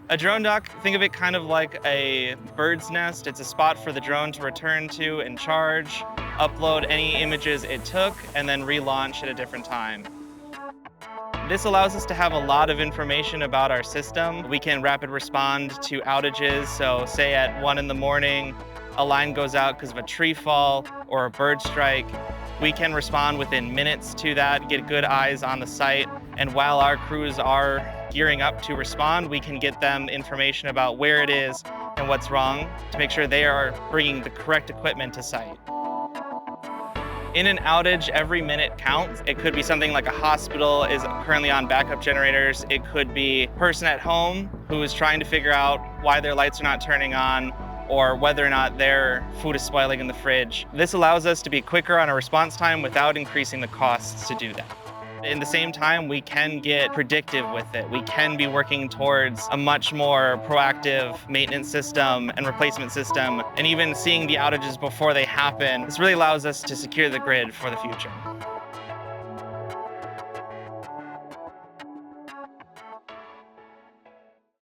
A drone dock, think of it kind of like a bird's nest. It's a spot for the drone to return to and charge, upload any images it took, and then relaunch at a different time. This allows us to have a lot of information about our system. We can rapid respond to outages. So say at 1 in the morning, a line goes out because of a tree fall or a bird strike. We can respond within minutes to that, get good eyes on the site. And while our crews are gearing up to respond, we can get them information about where it is and what's wrong to make sure they are bringing the correct equipment to site. In an outage, every minute counts. It could be something like a hospital is currently on backup generators. It could be a person at home who is trying to figure out why their lights are not turning on or whether or not their food is spoiling in the fridge. This allows us to be quicker on our response time without increasing the costs to do that. In the same time, we can get predictive with it. We can be working towards a much more proactive maintenance system and replacement system, and even seeing the outages before they happen. This really allows us to secure the grid for the future.